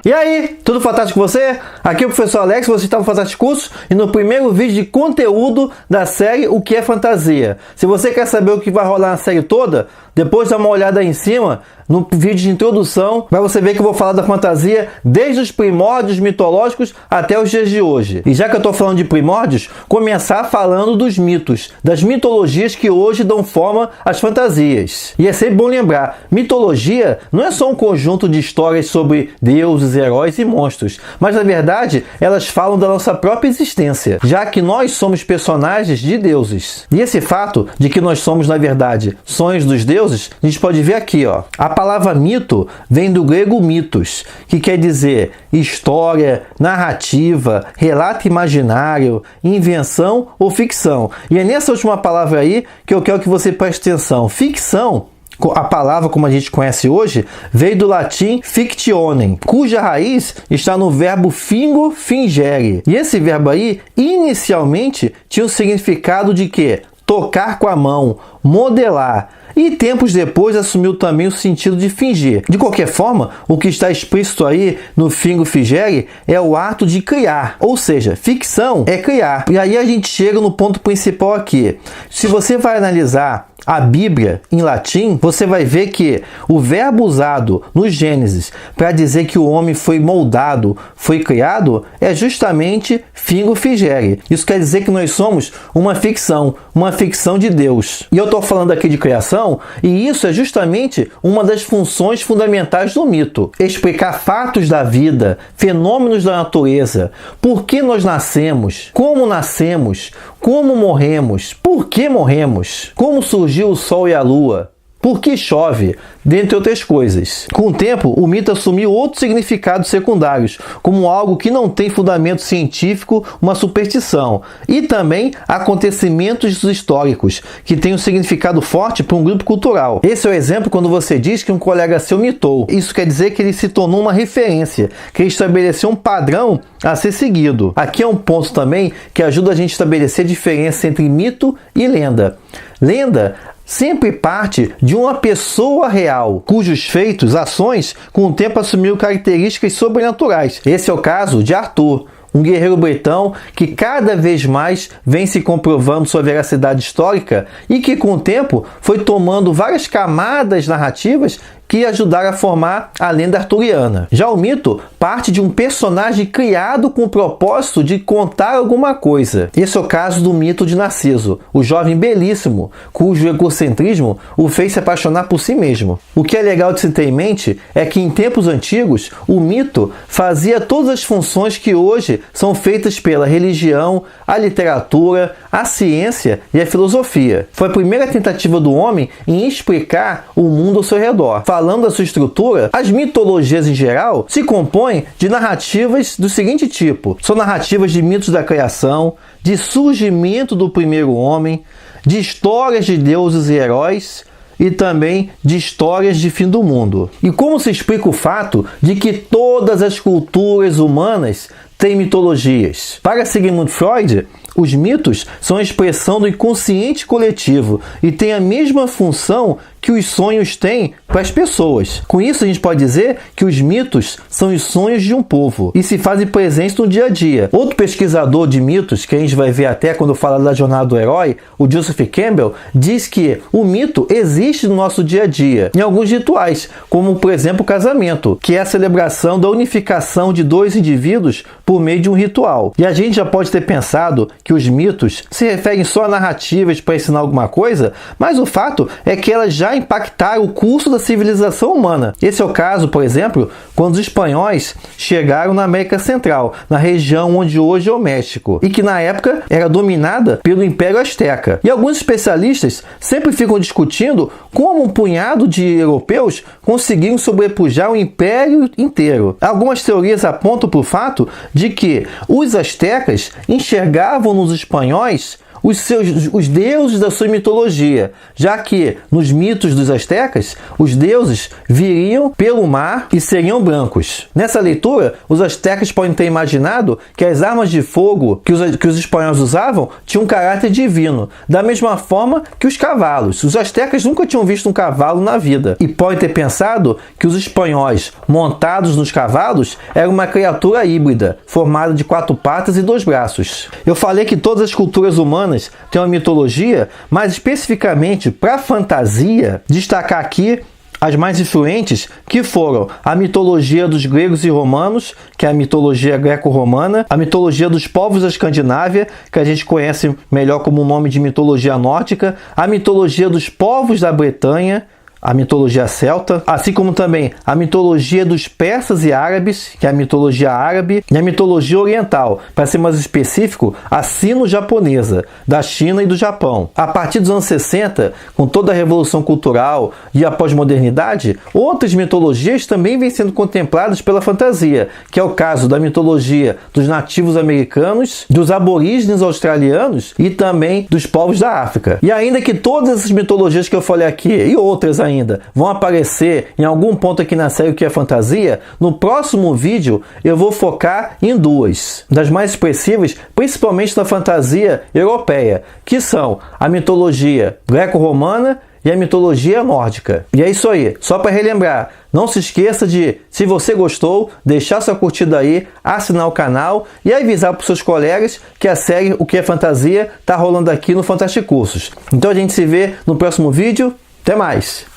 E aí, tudo fantástico com você? Aqui é o professor Alex, você está no Fantástico Cursos e no primeiro vídeo de conteúdo da série O que é Fantasia. Se você quer saber o que vai rolar na série toda, depois dá uma olhada aí em cima, no vídeo de introdução, para você ver que eu vou falar da fantasia desde os primórdios mitológicos até os dias de hoje. E já que eu estou falando de primórdios, começar falando dos mitos, das mitologias que hoje dão forma às fantasias. E é sempre bom lembrar, mitologia não é só um conjunto de histórias sobre deuses, heróis e monstros, mas na verdade elas falam da nossa própria existência, já que nós somos personagens de deuses. E esse fato de que nós somos na verdade sonhos dos deuses, a gente pode ver aqui, ó. A palavra mito vem do grego mitos, que quer dizer história, narrativa, relato imaginário, invenção ou ficção. E é nessa última palavra aí que eu quero que você preste atenção. Ficção, a palavra como a gente conhece hoje, veio do latim fictionem, cuja raiz está no verbo fingo, fingere. E esse verbo aí, inicialmente, tinha o significado de quê? Tocar com a mão, modelar. E tempos depois assumiu também o sentido de fingir. De qualquer forma, o que está explícito aí no fingo fingere é o ato de criar. Ou seja, ficção é criar. E aí a gente chega no ponto principal aqui. Se você vai analisar a Bíblia em latim, você vai ver que o verbo usado no Gênesis para dizer que o homem foi moldado, foi criado, é justamente fingo fingere. Isso quer dizer que nós somos uma ficção de Deus. E eu estou falando aqui de criação, e isso é justamente uma das funções fundamentais do mito. Explicar fatos da vida, fenômenos da natureza, por que nós nascemos, como morremos, por que morremos, como surgiu o sol e a lua, por que chove, dentre outras coisas. Com o tempo, o mito assumiu outros significados secundários, como algo que não tem fundamento científico, uma superstição, e também acontecimentos históricos, que têm um significado forte para um grupo cultural. Esse é o exemplo quando você diz que um colega seu mitou. Isso quer dizer que ele se tornou uma referência, que ele estabeleceu um padrão a ser seguido. Aqui é um ponto também que ajuda a gente a estabelecer a diferença entre mito e lenda. Lenda sempre parte de uma pessoa real, cujos feitos, ações, com o tempo assumiram características sobrenaturais. Esse é o caso de Arthur, um guerreiro bretão que cada vez mais vem se comprovando sua veracidade histórica e que com o tempo foi tomando várias camadas narrativas que ajudaram a formar a lenda arturiana. Já o mito parte de um personagem criado com o propósito de contar alguma coisa. Esse é o caso do mito de Narciso, o jovem belíssimo, cujo egocentrismo o fez se apaixonar por si mesmo. O que é legal de se ter em mente é que em tempos antigos, o mito fazia todas as funções que hoje são feitas pela religião, a literatura, a ciência e a filosofia. Foi a primeira tentativa do homem em explicar o mundo ao seu redor. Falando da sua estrutura, as mitologias em geral se compõem de narrativas do seguinte tipo: são narrativas de mitos da criação, de surgimento do primeiro homem, de histórias de deuses e heróis e também de histórias de fim do mundo. E como se explica o fato de que todas as culturas humanas têm mitologias? Para Sigmund Freud, os mitos são a expressão do inconsciente coletivo e têm a mesma função que os sonhos têm para as pessoas. Com isso, a gente pode dizer que os mitos são os sonhos de um povo e se fazem presentes no dia a dia. Outro pesquisador de mitos, que a gente vai ver até quando eu falar da jornada do herói, o Joseph Campbell, diz que o mito existe no nosso dia a dia, em alguns rituais, como por exemplo o casamento, que é a celebração da unificação de dois indivíduos por meio de um ritual. E a gente já pode ter pensado que os mitos se referem só a narrativas para ensinar alguma coisa, mas o fato é que elas já impactaram o curso da civilização humana. Esse é o caso, por exemplo, quando os espanhóis chegaram na América Central, na região onde hoje é o México, e que na época era dominada pelo Império Azteca. E alguns especialistas sempre ficam discutindo como um punhado de europeus conseguiram sobrepujar o império inteiro. Algumas teorias apontam para o fato de que os astecas enxergavam nos espanhóis os deuses da sua mitologia, já que nos mitos dos astecas, os deuses viriam pelo mar e seriam brancos. Nessa leitura, os astecas podem ter imaginado que as armas de fogo que os espanhóis usavam tinham um caráter divino, da mesma forma que os cavalos. Os astecas nunca tinham visto um cavalo na vida e podem ter pensado que os espanhóis, montados nos cavalos, eram uma criatura híbrida, formada de 4 patas e 2 braços. Eu falei que todas as culturas humanas têm uma mitologia, mas especificamente para a fantasia, destacar aqui as mais influentes, que foram a mitologia dos gregos e romanos, que é a mitologia greco-romana, a mitologia dos povos da Escandinávia, que a gente conhece melhor como o nome de mitologia nórdica, a mitologia dos povos da Bretanha, a mitologia celta, assim como também a mitologia dos persas e árabes, que é a mitologia árabe, e a mitologia oriental, para ser mais específico, a sino-japonesa, da China e do Japão. A partir dos anos 60, com toda a revolução cultural e a pós-modernidade, outras mitologias também vêm sendo contempladas pela fantasia, que é o caso da mitologia dos nativos americanos, dos aborígenes australianos e também dos povos da África. E ainda que todas essas mitologias que eu falei aqui, e outras ainda, vão aparecer em algum ponto aqui na série O que é Fantasia, no próximo vídeo eu vou focar em 2 das mais expressivas, principalmente da fantasia europeia, que são a mitologia greco-romana e a mitologia nórdica. E é isso aí, só para relembrar, não se esqueça de, se você gostou, deixar sua curtida aí, assinar o canal e avisar para os seus colegas que a série O que é Fantasia está rolando aqui no Fantasticursos. Então a gente se vê no próximo vídeo, até mais!